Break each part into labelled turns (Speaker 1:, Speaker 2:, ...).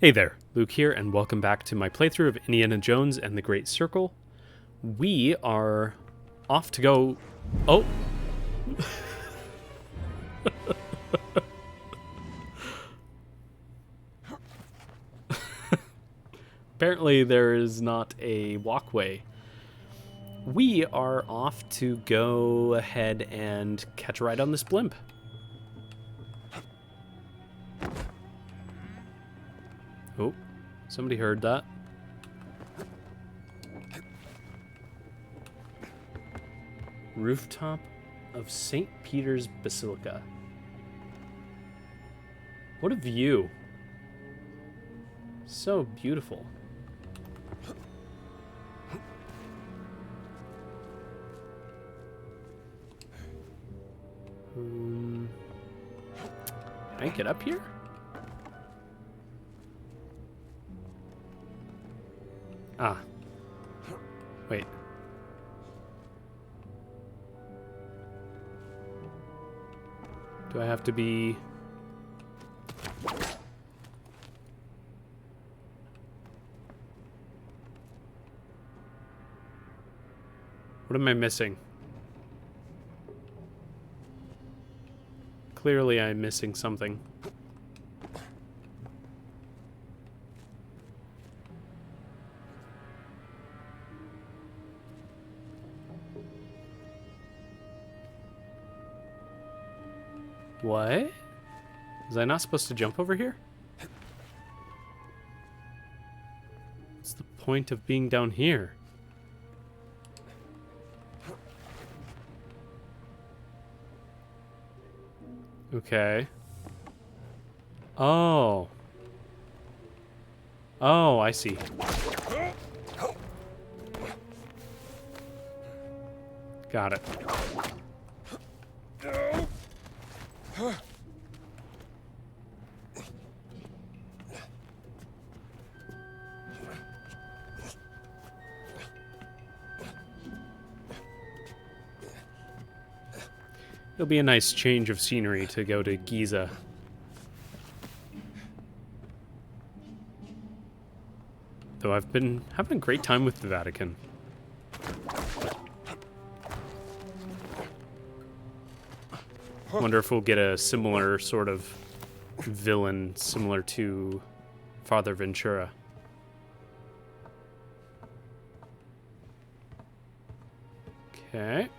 Speaker 1: Hey there, Luke here, and welcome back to my playthrough of Indiana Jones and the Great Circle. We are off to go... Oh! Apparently there is not a walkway. We are off to go ahead and catch a ride on this blimp. Oh, somebody heard that. Rooftop of St. Peter's Basilica. What a view. So beautiful. Can I get up here? Ah. Wait. Do I have to be... What am I missing? Clearly I'm missing something. What? Was I not supposed to jump over here? What's the point of being down here? Okay. Oh. Oh, I see. Got it. It'll be a nice change of scenery to go to Gizeh. Though I've been having a great time with the Vatican. Wonder if we'll get a similar sort of villain similar to Father Ventura. Okay.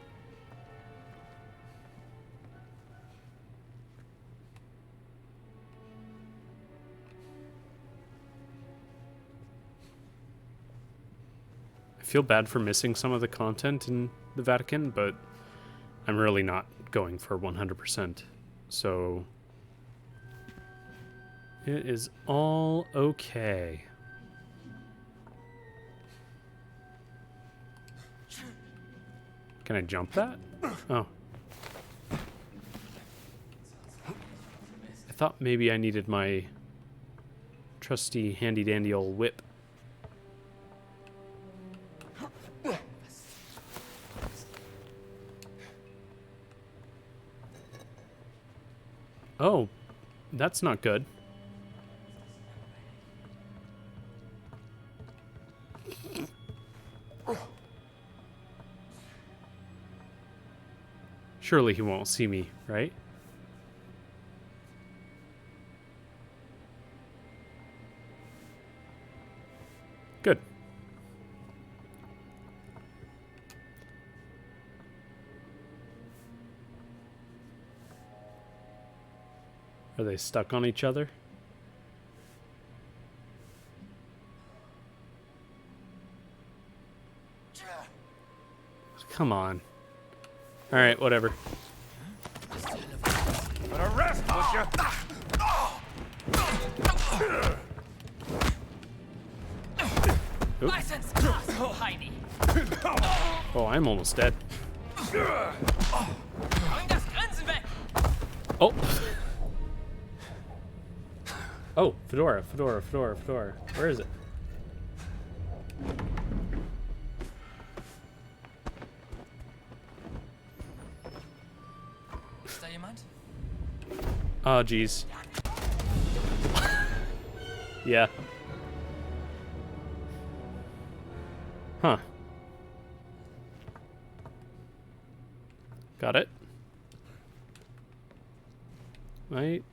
Speaker 1: I feel bad for missing some of the content in the Vatican, but I'm really not going for 100%. So it is all okay. Can I jump that? Oh. I thought maybe I needed my trusty handy-dandy old whip. Oh, that's not good. Surely he won't see me, right? Good. Are they stuck on each other? Come on. All right, whatever.
Speaker 2: An arrest, would you?
Speaker 3: License, Heidi.
Speaker 1: Oh, I'm almost dead.
Speaker 3: Bring das Grinsen weg.
Speaker 1: Oh. Oh, Fedora. Where is it?
Speaker 3: Ist da jemand?
Speaker 1: Oh, geez. Yeah. Huh. Got it. Right.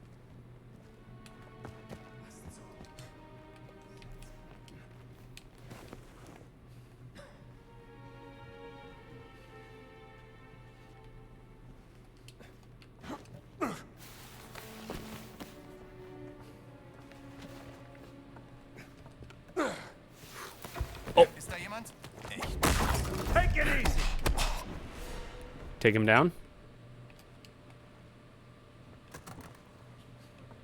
Speaker 2: Ist da jemand? Take it easy.
Speaker 1: Take him down.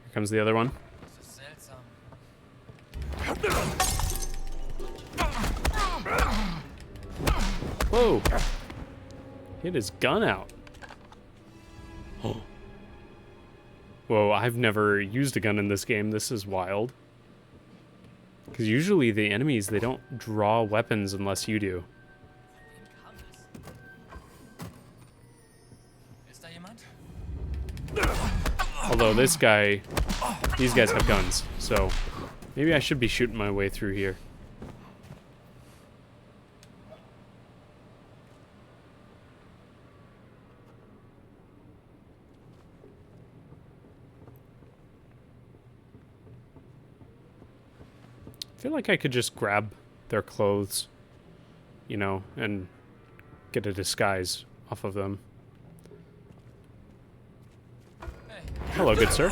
Speaker 1: Here comes the other one.
Speaker 3: Das ist seltsam.
Speaker 1: Whoa. Hit his gun out. Oh. Whoa, I've never used a gun in this game. This is wild. Because usually the enemies, they don't draw weapons unless you do.
Speaker 3: Wem kam das? Ist da jemand?
Speaker 1: Although these guys have guns, so maybe I should be shooting my way through here. I feel like I could just grab their clothes, you know, and get a disguise off of them. Hello, good sir.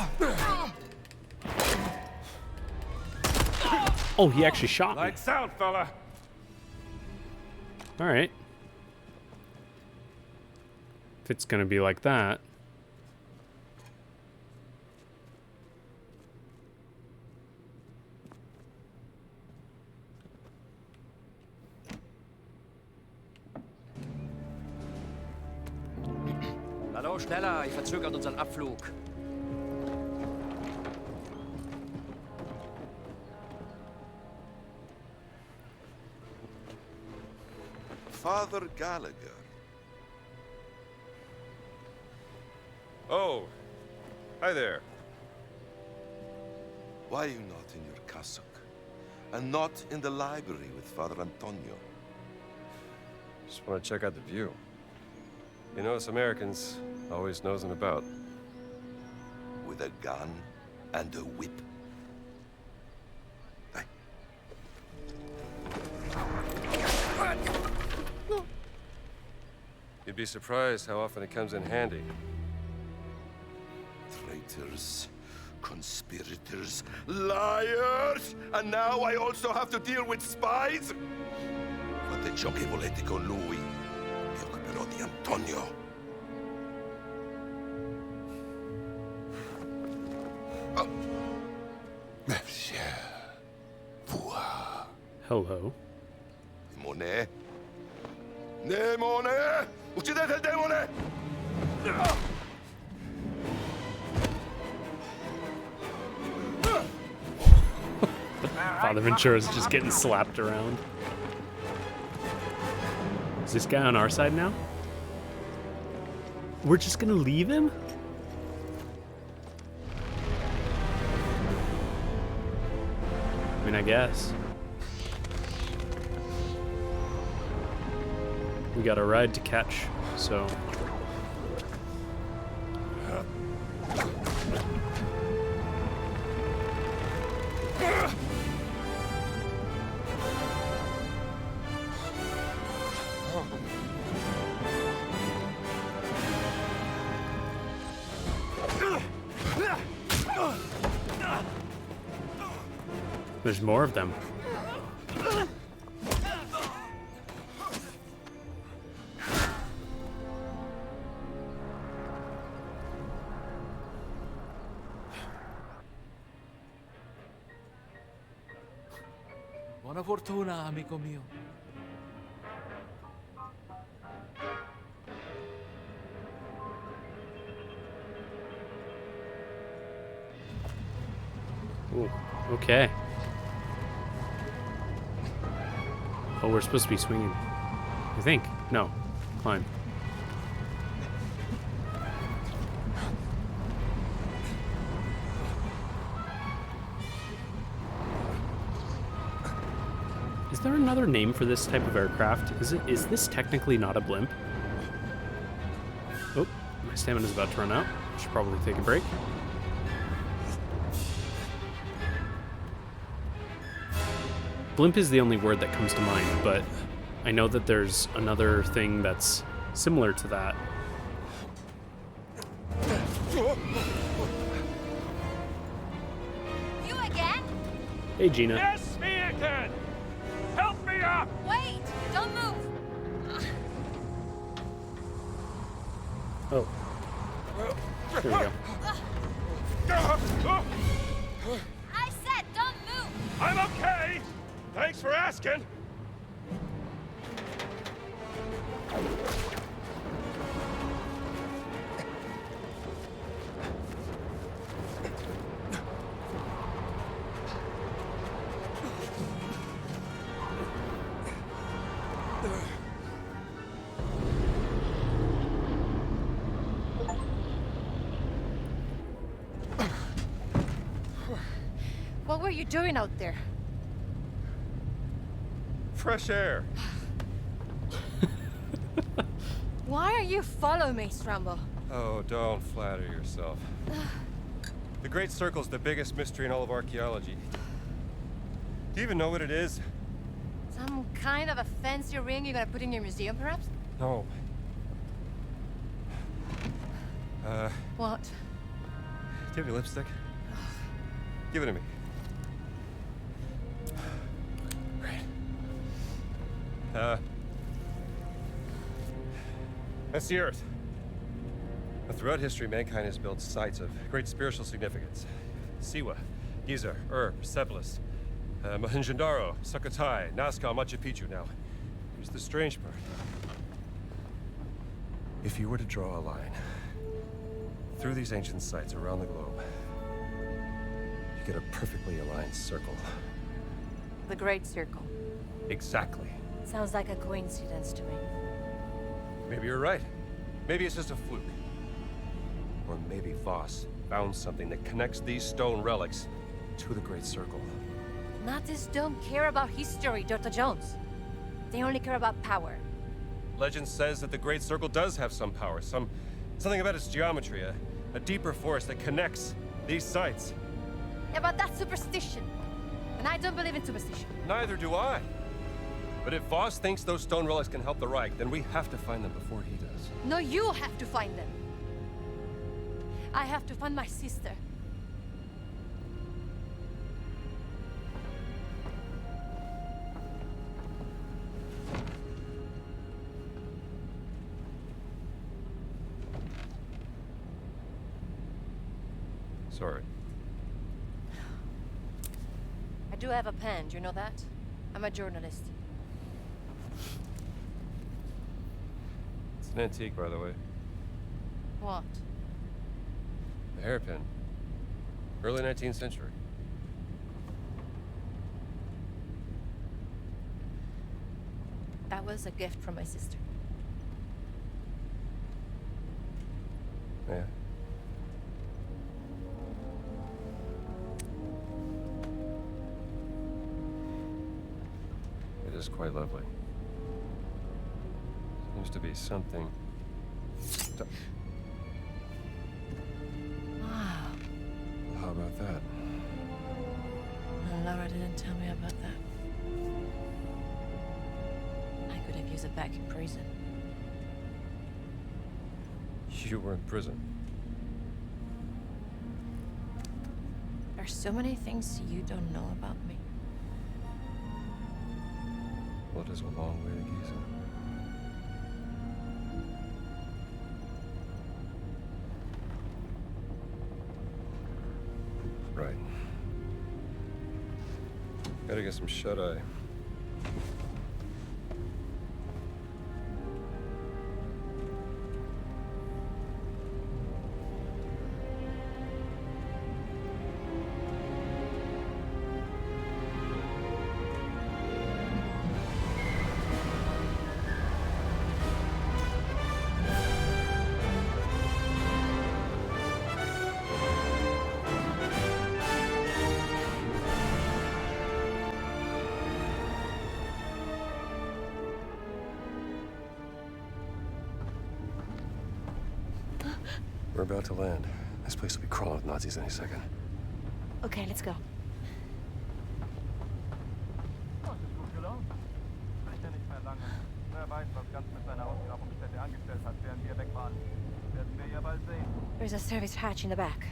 Speaker 1: Oh, he actually shot me.
Speaker 2: Lights out, fella.
Speaker 1: All right. If it's gonna be like that.
Speaker 4: Hallo, schneller, ihr verzögert unseren Abflug.
Speaker 5: Father Gallagher.
Speaker 2: Oh, hi there.
Speaker 5: Why are you not in your cassock? And not in the library with Father Antonio?
Speaker 6: Just want to check out the view. You know, us Americans always nosing about.
Speaker 5: With a gun and a whip? Hey.
Speaker 6: You'd be surprised how often it comes in handy.
Speaker 5: Traitors, conspirators, liars! And now I also have to deal with spies? Fate ciò che volete con lui. Mi occuperò di Antonio. Oh. Monsieur. Pouah.
Speaker 1: Hello.
Speaker 5: Demone? Demone! Uccidete il demone!
Speaker 1: Father Ventura's just getting slapped around. Is this guy on our side now? We're just gonna leave him? I mean, I guess. We got a ride to catch, so... There's more of them.
Speaker 4: Buona fortuna, amico mio.
Speaker 1: Ooh, okay. Oh, we're supposed to be swinging. I think. No. Climb. Is there another name for this type of aircraft? Is this technically not a blimp? Oh, my stamina's about to run out. Should probably take a break. Blimp is the only word that comes to mind, but I know that there's another thing that's similar to that.
Speaker 7: You again?
Speaker 1: Hey, Gina.
Speaker 2: Yes, me again! Help me up!
Speaker 7: Wait! Don't move!
Speaker 1: Oh. There we go.
Speaker 7: I said don't move!
Speaker 2: I'm okay! Thanks for asking!
Speaker 7: What were you doing out there?
Speaker 6: Fresh air.
Speaker 7: Why are you following me, Strambo?
Speaker 6: Oh, don't flatter yourself. The Great Circle's the biggest mystery in all of archaeology. Do you even know what it is?
Speaker 7: Some kind of a fancy ring you're gonna put in your museum, perhaps?
Speaker 6: No.
Speaker 7: What?
Speaker 6: Do you have your lipstick? Give it to me. Great. That's the Earth. Now, throughout history, mankind has built sites of great spiritual significance. Siwa, Gizeh, Persepolis, Mohenjo-Daro, Sukhothai, Nazca, Machu Picchu. Now, here's the strange part. If you were to draw a line through these ancient sites around the globe, you get a perfectly aligned circle.
Speaker 7: The Great Circle.
Speaker 6: Exactly.
Speaker 7: Sounds like a coincidence to me.
Speaker 6: Maybe you're right. Maybe it's just a fluke. Or maybe Voss found something that connects these stone relics to the Great Circle.
Speaker 7: Nazis don't care about history, Dr. Jones. They only care about power.
Speaker 6: Legend says that the Great Circle does have some power, something about its geometry, a deeper force that connects these sites.
Speaker 7: Yeah, but that's superstition. And I don't believe in superstition.
Speaker 6: Neither do I. But if Voss thinks those stone relics can help the Reich, then we have to find them before he does.
Speaker 7: No, you have to find them. I have to find my sister.
Speaker 6: Sorry.
Speaker 7: I do have a pen, do you know that? I'm a journalist.
Speaker 6: It's an antique, by the way.
Speaker 7: What?
Speaker 6: A hairpin. Early 19th century.
Speaker 7: That was a gift from my sister.
Speaker 6: Yeah. It is quite lovely. Seems to be something.
Speaker 7: Wow.
Speaker 6: How about that?
Speaker 7: No, Laura didn't tell me about that. I could have used it back in prison.
Speaker 6: You were in prison.
Speaker 7: There's so many things you don't know about me.
Speaker 6: Well, it is a long way to Gizeh. Right. Gotta get some shut-eye. We're about to land. This place will be crawling with Nazis any second.
Speaker 7: Okay, let's go.
Speaker 8: Das ist gut gelaunt. Sicher nicht mehr lange. Wer weiß, was ganz mit seiner Ausgrabungsstätte angestellt hat, während wir weg waren. Werden wir ja bald sehen.
Speaker 7: There's a service hatch in the back.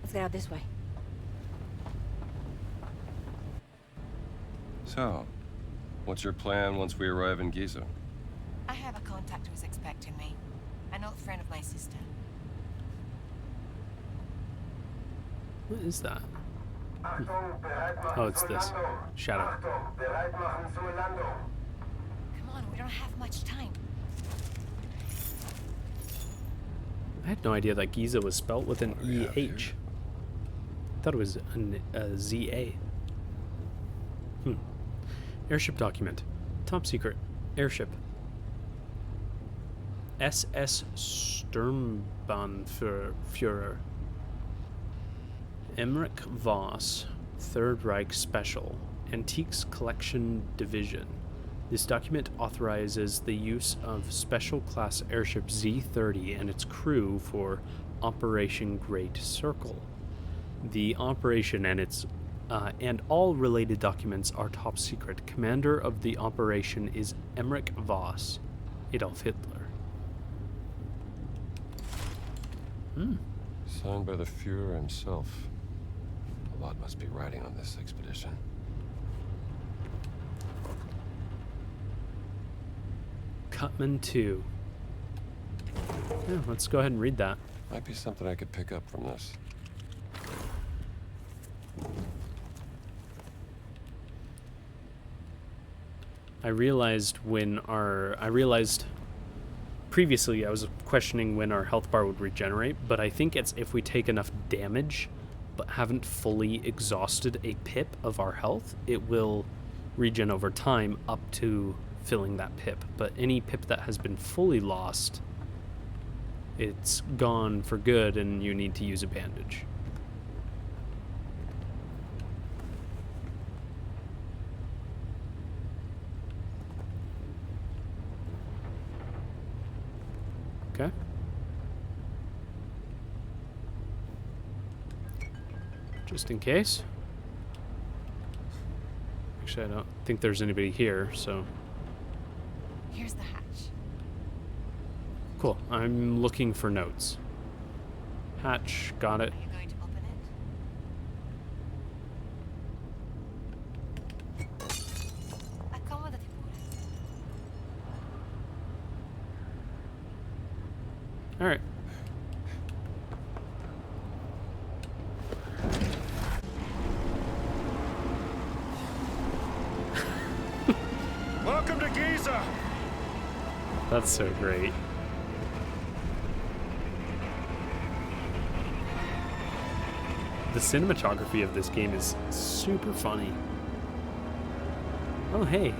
Speaker 7: Let's get out this way.
Speaker 6: So, what's your plan once we arrive in Gizeh?
Speaker 9: I have a contact who is expecting me. An old friend of my sister.
Speaker 1: What is that? Oh, it's this. Shadow.
Speaker 7: Come on, we don't have much time.
Speaker 1: I had no idea that Gizeh was spelt with an E-H. I thought it was a Z-A. Airship document. Top secret. Airship. SS Sturmbannführer. Emmerich Voss, Third Reich Special, Antiques Collection Division. This document authorizes the use of Special Class Airship Z-30 and its crew for Operation Great Circle. The operation and all related documents are top secret. Commander of the operation is Emmerich Voss, Adolf Hitler.
Speaker 6: Signed by the Führer himself. A lot must be riding on this expedition.
Speaker 1: Cutman 2. Yeah, let's go ahead and read that.
Speaker 6: Might be something I could pick up from this.
Speaker 1: I realized previously I was questioning when our health bar would regenerate, but I think it's if we take enough damage but haven't fully exhausted a pip of our health, it will regen over time up to filling that pip. But any pip that has been fully lost, it's gone for good and you need to use a bandage. Okay. Just in case. Actually, I don't think there's anybody here, so...
Speaker 9: Here's the hatch.
Speaker 1: Cool. I'm looking for notes. Hatch, got it.
Speaker 9: Are you going to open it? Accommodati pure.
Speaker 1: Alright.
Speaker 2: Welcome to Gizeh!
Speaker 1: That's so great. The cinematography of this game is super funny. Oh, hey.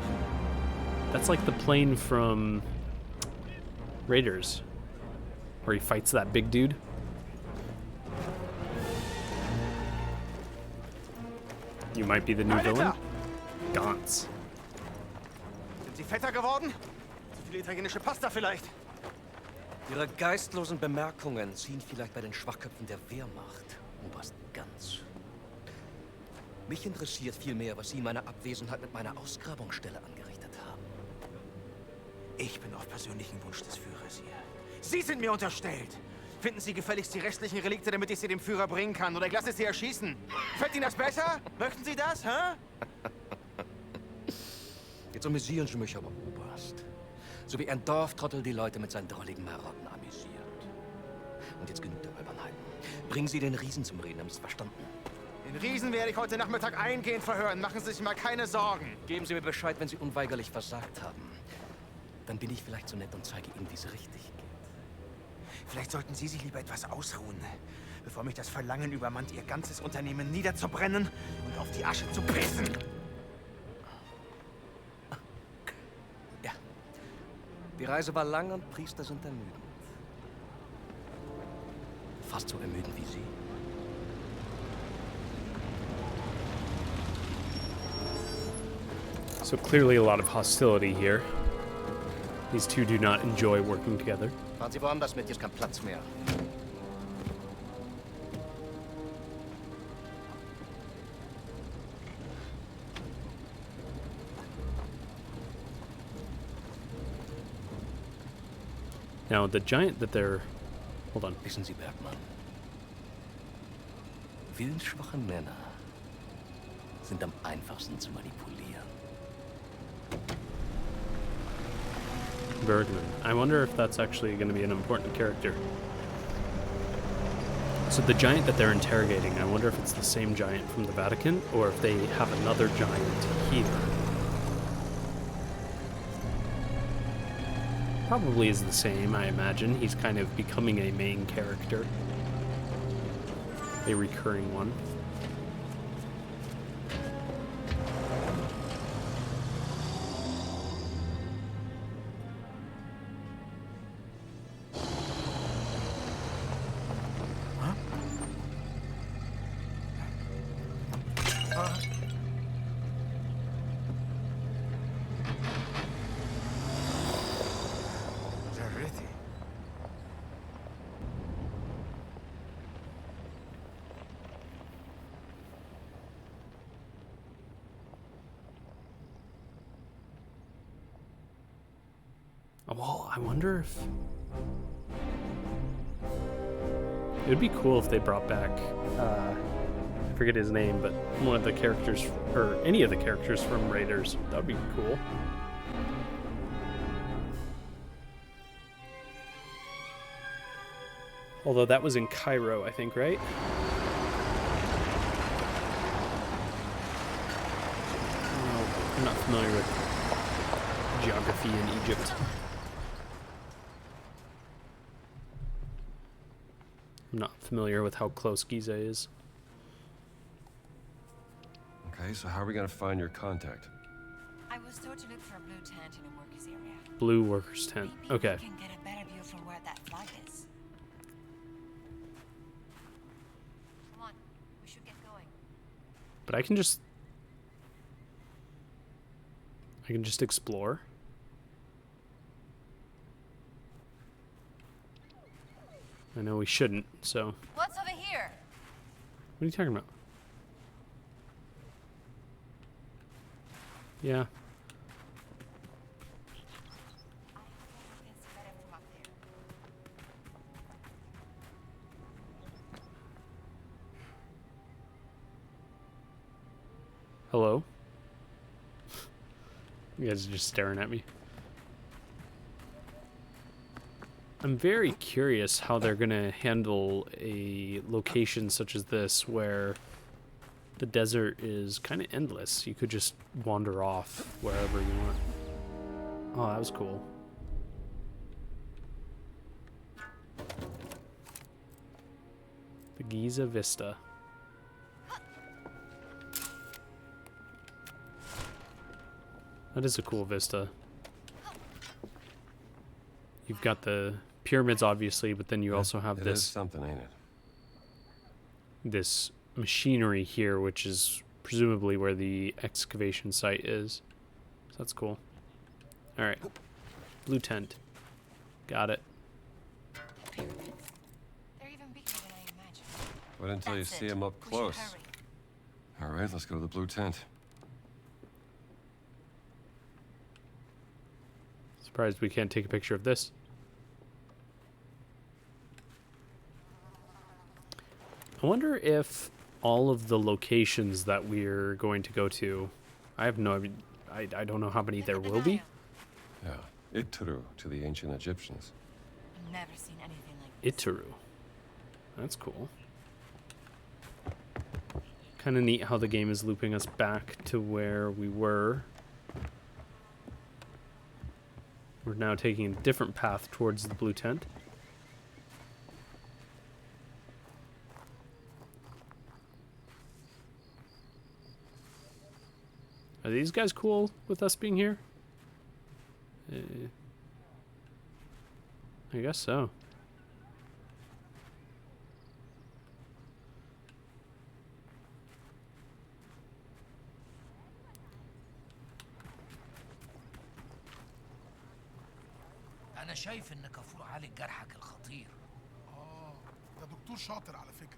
Speaker 1: That's like the plane from Raiders, where he fights that big dude. You might be the new villain. Gantz.
Speaker 8: Sind Sie fetter geworden? Zu viel italienische Pasta vielleicht?
Speaker 4: Ihre geistlosen Bemerkungen ziehen vielleicht bei den Schwachköpfen der Wehrmacht, Oberst Ganz. Mich interessiert vielmehr, was Sie in meiner Abwesenheit mit meiner Ausgrabungsstelle angerichtet haben.
Speaker 8: Ich bin auf persönlichen Wunsch des Führers hier. Sie sind mir unterstellt. Finden Sie gefälligst die restlichen Relikte, damit ich sie dem Führer bringen kann, oder ich lasse Sie erschießen. Fällt Ihnen das besser? Möchten Sie das, hä?
Speaker 4: Jetzt amüsieren Sie mich aber, Oberst. So wie ein Dorftrottel die Leute mit seinen drolligen Marotten amüsiert. Und jetzt genug der Albernheiten. Bringen Sie den Riesen zum Reden, haben Sie es verstanden?
Speaker 8: Den Riesen werde ich heute Nachmittag eingehend verhören. Machen Sie sich mal keine Sorgen.
Speaker 4: Geben Sie mir Bescheid, wenn Sie unweigerlich versagt haben. Dann bin ich vielleicht so nett und zeige Ihnen, wie es richtig geht.
Speaker 8: Vielleicht sollten Sie sich lieber etwas ausruhen, bevor mich das Verlangen übermannt, Ihr ganzes Unternehmen niederzubrennen und auf die Asche zu pressen.
Speaker 4: Ja. Die Reise war lang und Priester sind ermüdend. Fast so ermüdend wie Sie.
Speaker 1: So clearly a lot of hostility here. These two do not enjoy working together.
Speaker 4: Fahren Sie woanders mit, hier ist kein Platz mehr.
Speaker 1: Now, the giant that they're... Hold on.
Speaker 4: Wissen Sie, Bergmann, willensschwache Männer sind am einfachsten zu manipulieren.
Speaker 1: Bergman. I wonder if that's actually going to be an important character. So the giant that they're interrogating, I wonder if it's the same giant from the Vatican, or if they have another giant here. Probably is the same, I imagine. He's kind of becoming a main character. A recurring one. Well, I wonder if... It would be cool if they brought back, I forget his name, but one of the characters, or any of the characters from Raiders. That would be cool. Although that was in Cairo, I think, right? No, I'm not familiar with geography in Egypt. I'm not familiar with how close Gizeh is.
Speaker 6: Okay, so how are we gonna find your contact?
Speaker 9: I was told to look for a blue tent in a workers' area.
Speaker 1: Blue workers tent.
Speaker 9: Maybe
Speaker 1: Okay.
Speaker 9: we can get a better view from where that flag is. Come on, we should get going.
Speaker 1: But I can just explore. I know we shouldn't, so.
Speaker 7: What's over here?
Speaker 1: What are you talking about? Yeah.
Speaker 9: I think we can see better from up there.
Speaker 1: Hello? You guys are just staring at me. I'm very curious how they're going to handle a location such as this where the desert is kind of endless. You could just wander off wherever you want. Oh, that was cool. The Gizeh Vista. That is a cool vista. You've got the pyramids, obviously, but then you also have
Speaker 6: It is
Speaker 1: this
Speaker 6: something, ain't it?
Speaker 1: this machinery here, which is presumably where the excavation site is. So that's cool. All right, blue tent. Got it.
Speaker 9: Pyramids. They're even bigger than I imagined.
Speaker 6: Wait until you
Speaker 9: That's
Speaker 6: see
Speaker 9: it.
Speaker 6: him up
Speaker 9: We should
Speaker 6: close.
Speaker 9: hurry.
Speaker 6: All right, let's go to the blue tent.
Speaker 1: Surprised we can't take a picture of this. I wonder if all of the locations that we're going to go to, I have no idea. I don't know how many there will be.
Speaker 6: Yeah, Ituru to the ancient Egyptians.
Speaker 9: I've never seen anything like this.
Speaker 1: Ituru. That's cool. Kind of neat how the game is looping us back to where we were. We're now taking a different path towards the blue tent. Are these guys cool with us being here? I guess so.
Speaker 3: أنا شايف إنك كفور عالج جرحك الخطير.
Speaker 10: ده دكتور شاطر على فكرة.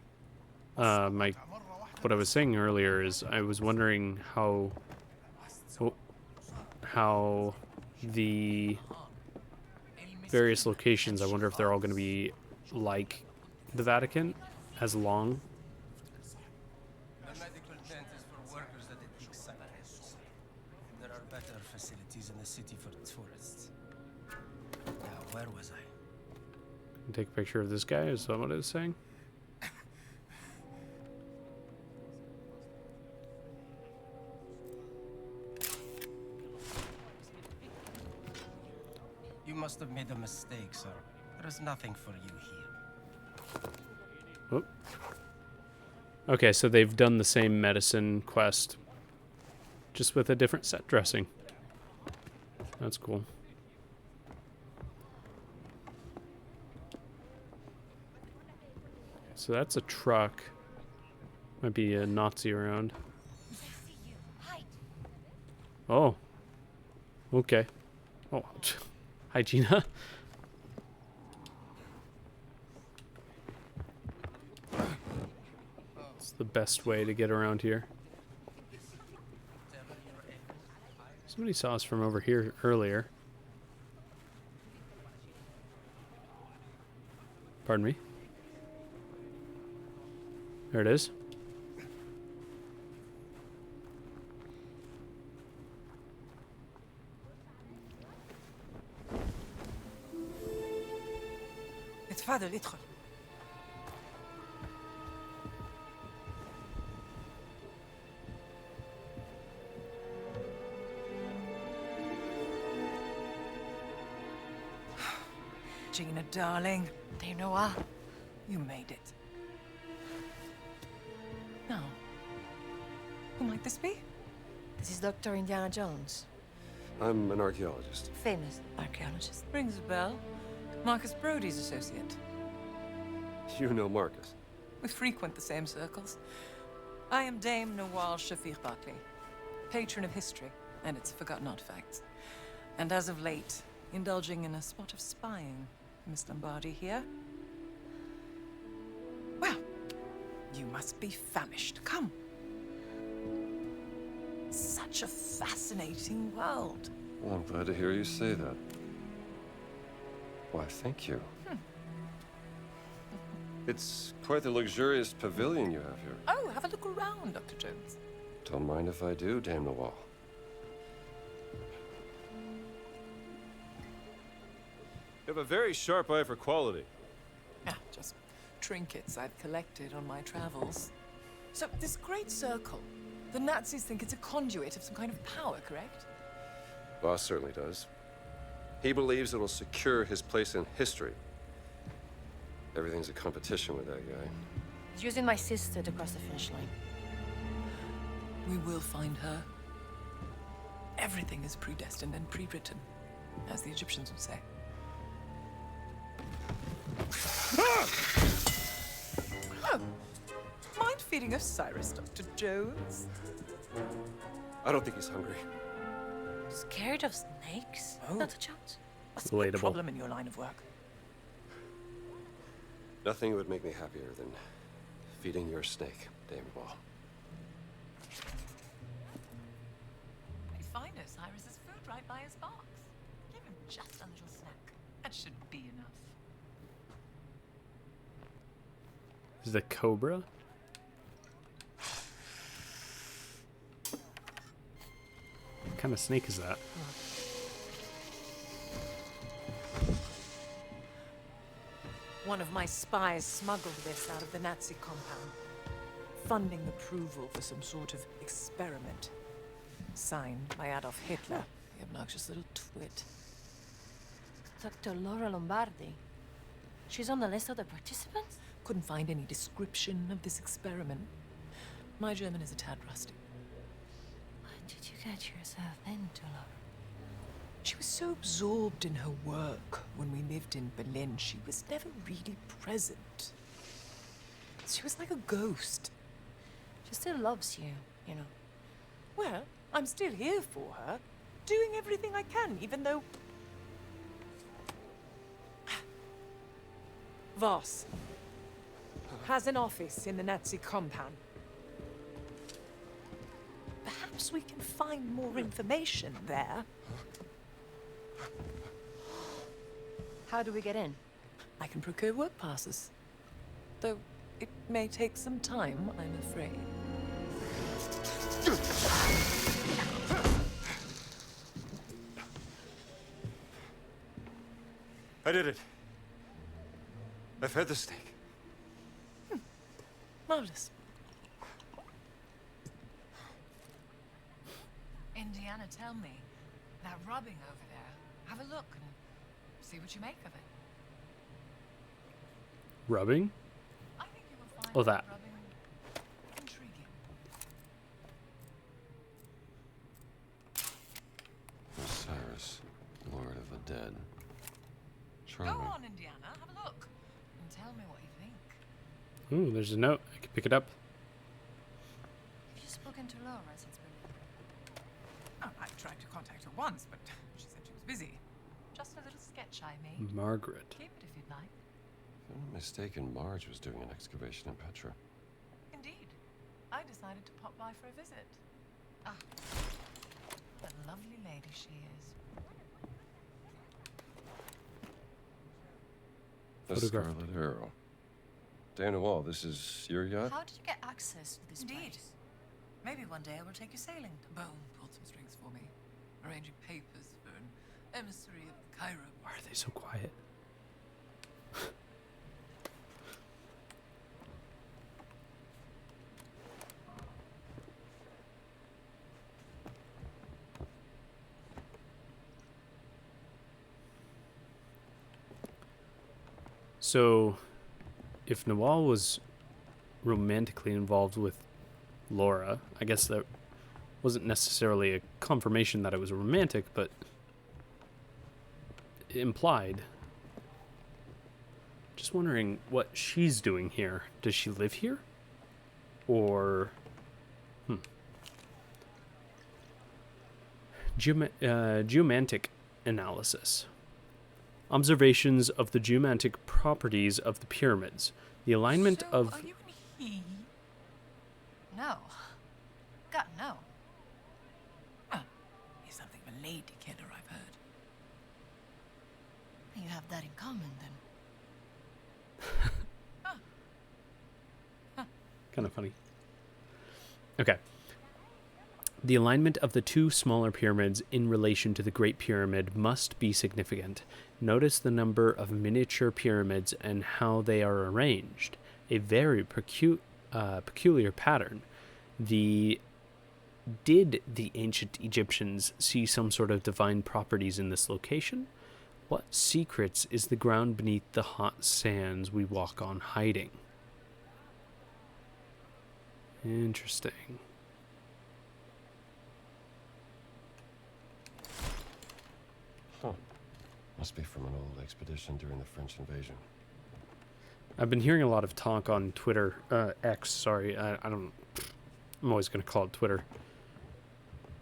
Speaker 1: What I was saying earlier is I was wondering how the various locations. I wonder if they're all going to be like the Vatican, as long.
Speaker 3: The medical tent is for workers at the big scientists. There are better facilities in the city for tourists. Now, where was I?
Speaker 1: Take a picture of this guy. Is that what it's saying?
Speaker 3: You must have made a mistake, sir. There is nothing for you here.
Speaker 1: Whoop. Okay, so they've done the same medicine quest, just with a different set dressing. That's cool. So that's a truck. Might be a Nazi around. Oh. Okay. Oh. Hi, Gina. It's the best way to get around here. Somebody saw us from over here earlier. Pardon me. There it is.
Speaker 11: اتفضل ادخل. Gina, darling.
Speaker 7: There, Noah.
Speaker 11: You made it. Now, who might this be?
Speaker 7: This is Dr. Indiana Jones.
Speaker 6: I'm an archaeologist.
Speaker 7: Famous archaeologist.
Speaker 11: Rings a bell. Marcus Brody's associate.
Speaker 6: You know Marcus.
Speaker 11: We frequent the same circles. I am Dame Nawal Shafiq Barkley, patron of history and its forgotten artifacts. And as of late, indulging in a spot of spying. Miss Lombardi here. Well, you must be famished. Come. Such a fascinating world.
Speaker 6: Well, I'm glad to hear you say that. Why, thank you. It's quite the luxurious pavilion you have here.
Speaker 11: Oh, have a look around, Dr. Jones.
Speaker 6: Don't mind if I do, Dame Nawal. You have a very sharp eye for quality.
Speaker 11: Ah, just trinkets I've collected on my travels. So, this great circle, the Nazis think it's a conduit of some kind of power, correct?
Speaker 6: Boss certainly does. He believes it'll secure his place in history. Everything's a competition with that guy.
Speaker 7: He's using my sister to cross the finish line.
Speaker 11: We will find her. Everything is predestined and pre-written, as the Egyptians would say. Oh, mind feeding Osiris, Dr. Jones?
Speaker 6: I don't think he's hungry.
Speaker 7: Scared of snakes,
Speaker 11: Oh.
Speaker 7: Dr. Jones?
Speaker 11: What's the
Speaker 1: Relatable.
Speaker 11: problem in your line of work?
Speaker 6: Nothing would make me happier than feeding your snake, Dame Nawal.
Speaker 11: We find Osiris's food right by his box. Give him just a little snack. That should be enough.
Speaker 1: Is the cobra? What kind of snake is that?
Speaker 11: One of my spies smuggled this out of the Nazi compound, funding approval for some sort of experiment. Signed by Adolf Hitler, the obnoxious little twit.
Speaker 7: Dr. Laura Lombardi. She's on the list of the participants?
Speaker 11: Couldn't find any description of this experiment. My German is a tad rusty.
Speaker 7: What did you get yourself into, Laura?
Speaker 11: She was so absorbed in her work when we lived in Berlin, she was never really present. She was like a ghost.
Speaker 7: She still loves you, you know.
Speaker 11: Well, I'm still here for her, doing everything I can, even though... Voss has an office in the Nazi compound. Perhaps we can find more information there.
Speaker 7: How do we get in?
Speaker 11: I can procure work passes. Though it may take some time, I'm afraid.
Speaker 6: I did it. I fed the snake.
Speaker 11: Marvelous.
Speaker 9: Indiana, tell me, that rubbing over there, have a look and see what you make of it.
Speaker 1: Rubbing?
Speaker 9: I think you will find
Speaker 1: Oh, that.
Speaker 9: rubbing intriguing.
Speaker 6: Osiris, Lord of the Dead.
Speaker 9: Go
Speaker 6: Charming.
Speaker 9: on, Indiana, have a look and tell me what you think.
Speaker 1: Ooh, there's a note. I can pick it up.
Speaker 7: Have you spoken to Laura since Berlin?
Speaker 11: Oh, I tried to contact her once, but she said she was busy.
Speaker 9: Just a little sketch I made.
Speaker 1: Margaret.
Speaker 9: Keep it if you'd like.
Speaker 6: If I'm not mistaken, Marge was doing an excavation in Petra.
Speaker 9: Indeed. I decided to pop by for a visit. Ah, what a lovely lady she is.
Speaker 6: The
Speaker 1: Photograph.
Speaker 6: Scarlet Arrow. Dana Wall, this is your yacht?
Speaker 7: How did you get access to this
Speaker 9: Indeed.
Speaker 7: place?
Speaker 9: Maybe one day I will take you sailing. Bone pulled some strings for me, arranging papers for an emissary of Cairo.
Speaker 1: Why are they so quiet? So, if Nawal was romantically involved with Laura, I guess that wasn't necessarily a confirmation that it was romantic, but implied. Just wondering what she's doing here. Does she live here? Or... Geomantic analysis. Observations of the geomantic properties of the pyramids. The alignment of...
Speaker 11: Are you in he?
Speaker 7: No. God, no.
Speaker 11: Ah, he's something of a lady killer, I've heard.
Speaker 7: You have that in common, then.
Speaker 1: Kind of funny. Okay. The alignment of the two smaller pyramids in relation to the Great Pyramid must be significant. Notice the number of miniature pyramids and how they are arranged. A very peculiar pattern. Did the ancient Egyptians see some sort of divine properties in this location? What secrets is the ground beneath the hot sands we walk on hiding? Interesting.
Speaker 6: Huh. Must be from an old expedition during the French invasion.
Speaker 1: I've been hearing a lot of talk on Twitter, X, sorry, I'm always going to call it Twitter.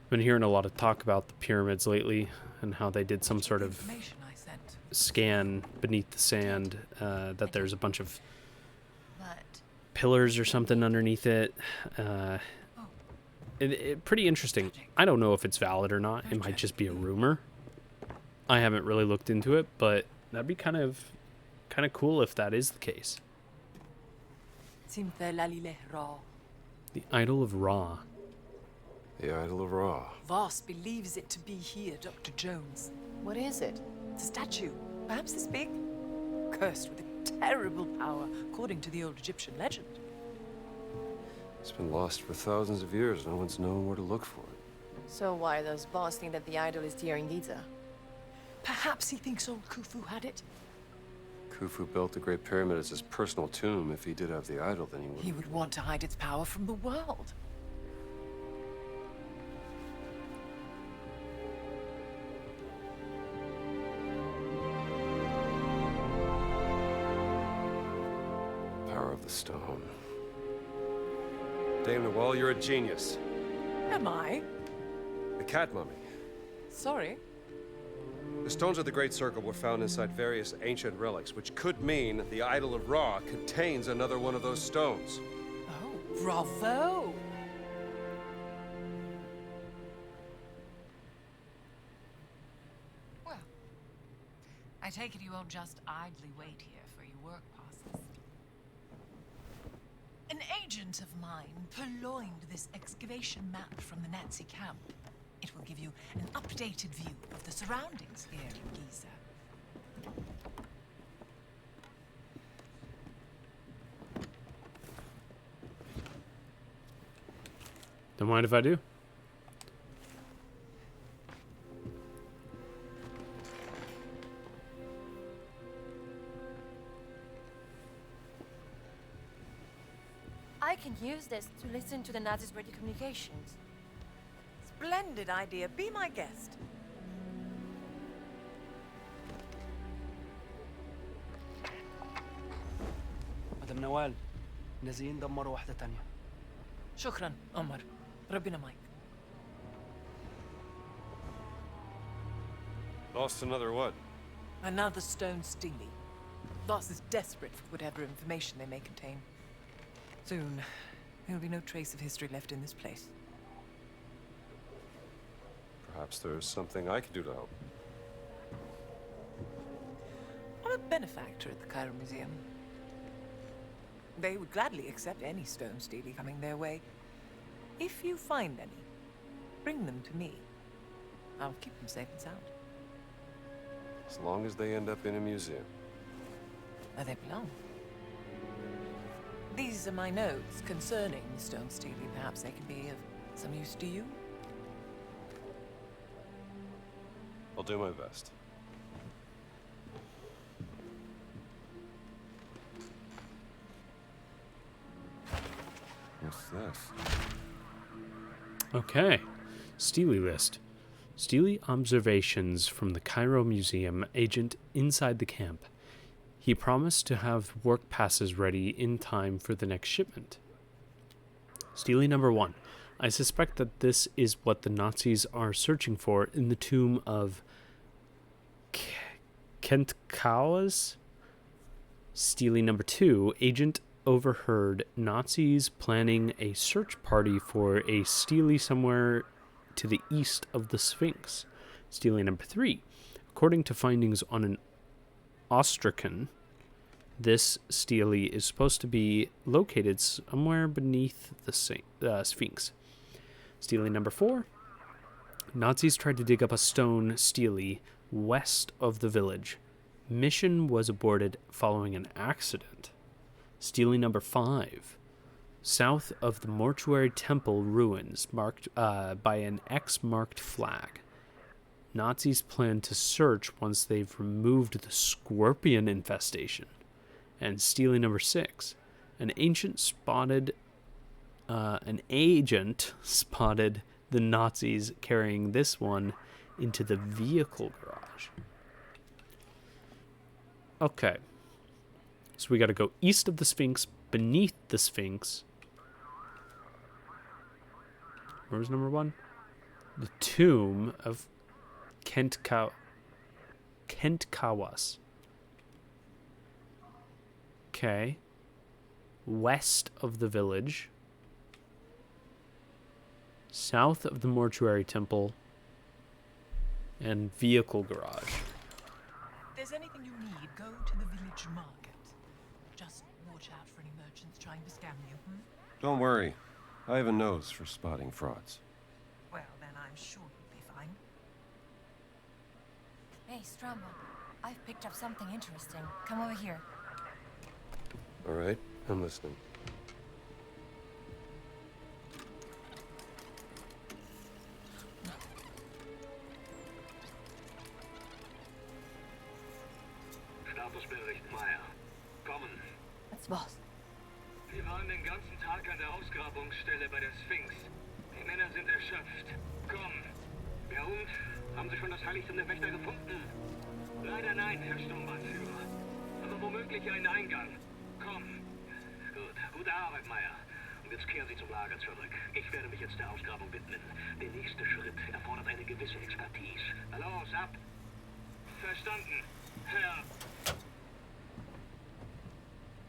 Speaker 1: Been hearing a lot of talk about the pyramids lately and how they did some sort of
Speaker 11: Information I sent.
Speaker 1: scan beneath the sand, that there's a bunch of
Speaker 7: But
Speaker 1: pillars or something underneath it. Pretty interesting. I don't know if it's valid or not. It might just be a rumor. I haven't really looked into it, but that'd be kind of cool if that is the case. The Idol of Ra.
Speaker 6: The Idol of Ra.
Speaker 11: Voss believes it to be here, Dr. Jones.
Speaker 7: what is it?
Speaker 11: It's a statue, perhaps this big, cursed with a terrible power, according to the old Egyptian legend.
Speaker 6: It's been lost for thousands of years. No one's known where to look for it.
Speaker 7: So why does Boss think that the idol is here in Gizeh?
Speaker 11: Perhaps he thinks old Khufu had it.
Speaker 6: Khufu built the Great Pyramid as his personal tomb. If he did have the idol, then he would...
Speaker 11: He would want to hide its power from the world.
Speaker 6: Power of the stone. Dame Nawal, you're a genius.
Speaker 11: Am I?
Speaker 6: The cat mummy.
Speaker 11: Sorry.
Speaker 6: The stones of the Great Circle were found inside various ancient relics, which could mean the Idol of Ra contains another one of those stones.
Speaker 11: Oh, bravo!
Speaker 9: Well, I take it you won't just idly wait here for your work passes. An agent of mine purloined this excavation map from the Nazi camp. It will give you an updated view of the surroundings here in Gizeh.
Speaker 1: Don't mind if I do.
Speaker 7: I can use this to listen to the Nazis' radio communications.
Speaker 11: Splendid idea. Be my guest.
Speaker 3: مدام نوال نازلين دمروا واحدة تانية.
Speaker 11: شكرا عمر. ربنا معك.
Speaker 6: Lost another what?
Speaker 11: Another stone steely. Voss is desperate for whatever information they may contain. Soon, there'll be no trace of history left in this place.
Speaker 6: Perhaps there's something I could do to help.
Speaker 11: I'm a benefactor at the Cairo Museum. They would gladly accept any stone steely coming their way. If you find any, bring them to me. I'll keep them safe and sound.
Speaker 6: As long as they end up in a museum.
Speaker 11: Where they belong. These are my notes concerning the stone steely. Perhaps they can be of some use to you.
Speaker 6: I'll do my best. What's this?
Speaker 1: Okay. Steely list. Steely observations from the Cairo Museum agent inside the camp. He promised to have work passes ready in time for the next shipment. Steely number 1. I suspect that this is what the Nazis are searching for in the tomb of Kentkaus. Steely number 2. Agent overheard Nazis planning a search party for a Steely somewhere to the east of the Sphinx. Steely number 3. According to findings on an ostracon, this Steely is supposed to be located somewhere beneath the Sphinx. Steely number 4. Nazis tried to dig up a stone Steely west of the village. Mission was aborted following an accident. Steely number 5. South of the mortuary temple ruins marked by an X-marked flag. Nazis plan to search once they've removed the scorpion infestation. And Steely number 6. An agent spotted the Nazis carrying this one into the vehicle garage. Okay. So we got to go east of the Sphinx, beneath the Sphinx. Where was number 1? The tomb of Kentkaus. Okay. West of the village. South of the mortuary temple. And vehicle garage.
Speaker 9: If there's anything you need, go to the village market. Just watch out for any merchants trying to scam you,
Speaker 6: Don't worry. I have a nose for spotting frauds.
Speaker 9: Well, then I'm sure you'll be fine.
Speaker 7: Hey, Strombo, I've picked up something interesting. Come over here.
Speaker 6: All right, I'm listening.
Speaker 12: Statusbericht Meyer. Kommen.
Speaker 7: That's Boss.
Speaker 12: Wir waren den ganzen Tag an der Ausgrabungsstelle bei der Sphinx. Die Männer sind erschöpft. Komm. Ja und? Haben Sie schon das Heiligtum der Wächter gefunden? Leider nein, Herr Sturmbahnführer. Aber womöglich einen Eingang. Komm. Gut. Gute Arbeit, Meyer. Und jetzt kehren Sie zum Lager zurück. Ich werde mich jetzt der Ausgrabung widmen. Der nächste Schritt erfordert eine gewisse Expertise. Na los, ab. Verstanden, Herr.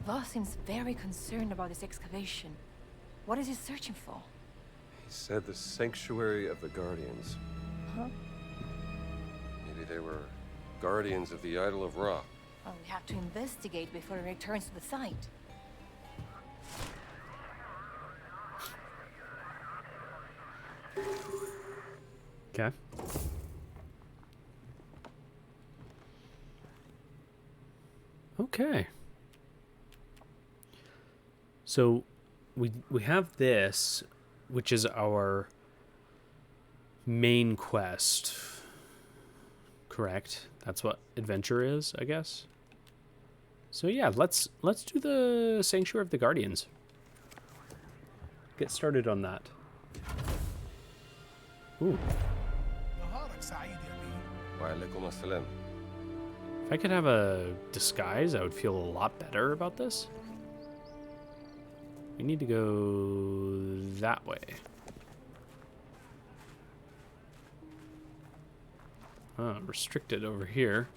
Speaker 7: Voss seems very concerned about this excavation. What is he searching for?
Speaker 6: He said the Sanctuary of the Guardians.
Speaker 7: Huh?
Speaker 6: Maybe they were Guardians of the Idol of Ra.
Speaker 7: Well, we have to investigate before he returns to the site.
Speaker 1: Okay. Okay. So we have this, which is our main quest. Correct. That's what adventure is, I guess. So yeah, let's do the Sanctuary of the Guardians. Get started on that. Ooh.
Speaker 10: نهارك سعيد يا بيه.
Speaker 6: وعليكم السلام.
Speaker 1: If I could have a disguise, I would feel a lot better about this. We need to go that way. Restricted over here.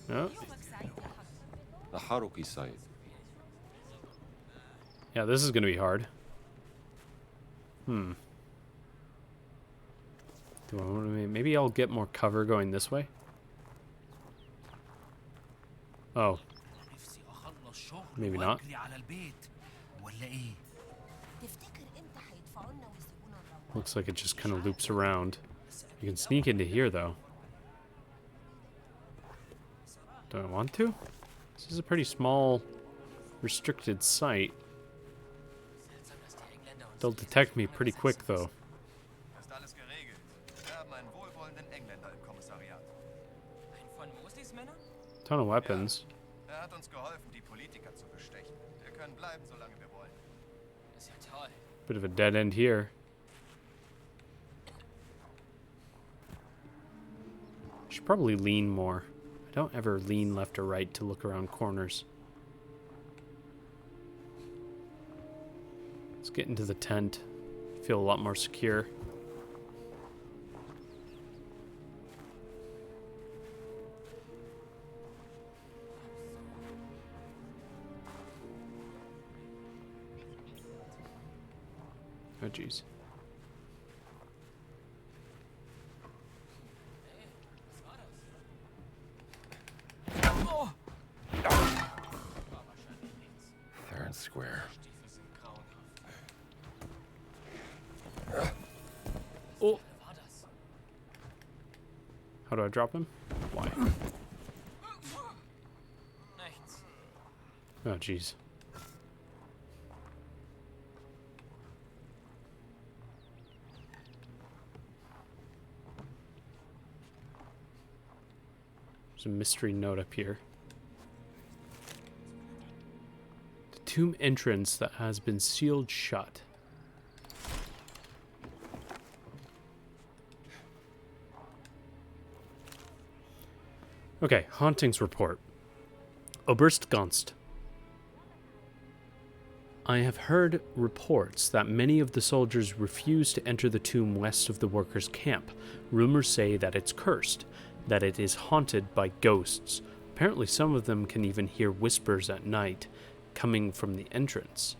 Speaker 1: Oh.
Speaker 6: The Haruki site.
Speaker 1: Yeah, this is going to be hard. Do I want to, maybe I'll get more cover going this way? Oh. Maybe not. Looks like it just kind of loops around. You can sneak into here, though. Do I want to? This is a pretty small, restricted site. They'll detect me pretty quick, though. Ton of weapons. Bit of a dead end here. Should probably lean more. I don't ever lean left or right to look around corners. Let's get into the tent. Feel a lot more secure. Oh, jeez.
Speaker 6: Fair and square.
Speaker 1: Oh. How do I drop him? Why? Oh, jeez. There's a mystery note up here. The tomb entrance that has been sealed shut. Okay, hauntings report. Oberstgonst. I have heard reports that many of the soldiers refuse to enter the tomb west of the workers' camp. Rumors say that it's cursed, that it is haunted by ghosts. Apparently some of them can even hear whispers at night coming from the entrance.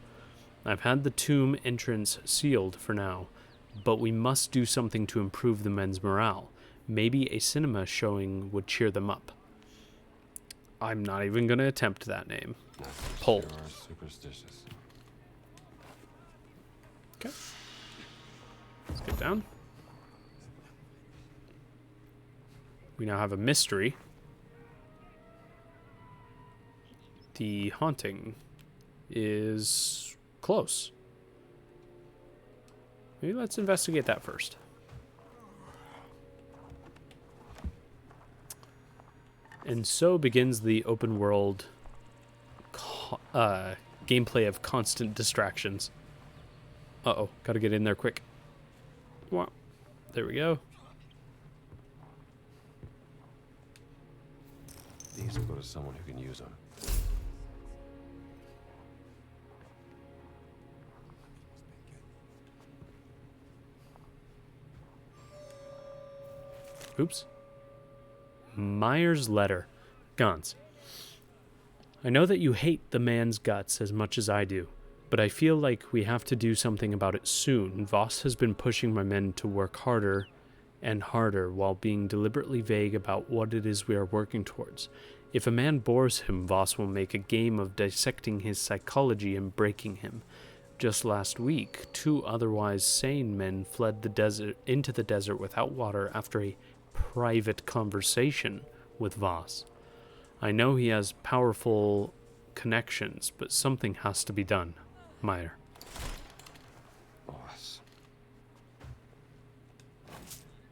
Speaker 1: I've had the tomb entrance sealed for now, but we must do something to improve the men's morale. Maybe a cinema showing would cheer them up. I'm not even going to attempt that name. Pull.
Speaker 6: Superstitious.
Speaker 1: Okay. Let's get down. We now have a mystery. The haunting is close. Maybe let's investigate that first. And so begins the open world gameplay of constant distractions. Uh-oh, gotta get in there quick. There we go.
Speaker 6: These will go to someone who can use them.
Speaker 1: Oops. Meyer's letter. Gans. I know that you hate the man's guts as much as I do. but I feel like we have to do something about it soon. Voss has been pushing my men to work harder and harder while being deliberately vague about what it is we are working towards. If a man bores him, Voss will make a game of dissecting his psychology and breaking him. Just last week, 2 otherwise sane men fled into the desert without water after a private conversation with Voss. I know he has powerful connections, but something has to be done. Meyer.
Speaker 6: Boss.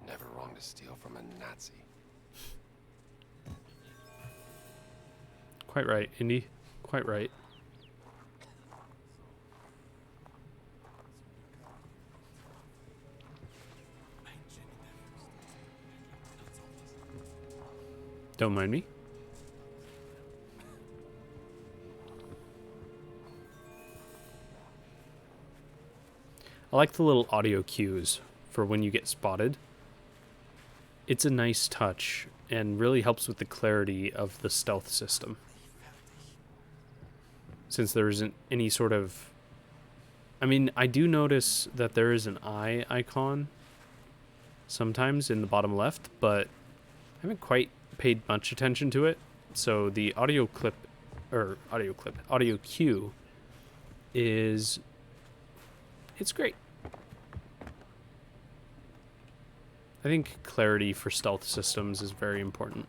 Speaker 6: Never wrong to steal from a Nazi.
Speaker 1: Quite right, Indy. Quite right. Don't mind me. I like the little audio cues for when you get spotted. It's a nice touch and really helps with the clarity of the stealth system. Since there isn't any sort of... I mean, I do notice that there is an eye icon sometimes in the bottom left, but I haven't quite paid much attention to it. So the audio cue is... it's great. I think clarity for stealth systems is very important.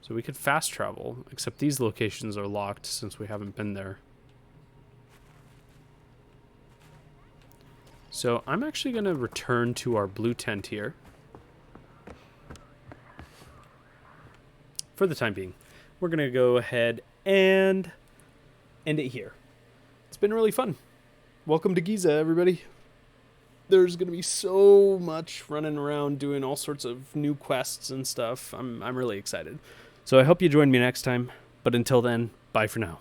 Speaker 1: So we could fast travel, except these locations are locked since we haven't been there. So I'm actually going to return to our blue tent here. For the time being. We're going to go ahead and end it here. It's been really fun. Welcome to Gizeh, everybody. There's going to be so much running around doing all sorts of new quests and stuff. I'm really excited. So I hope you join me next time. But until then, bye for now.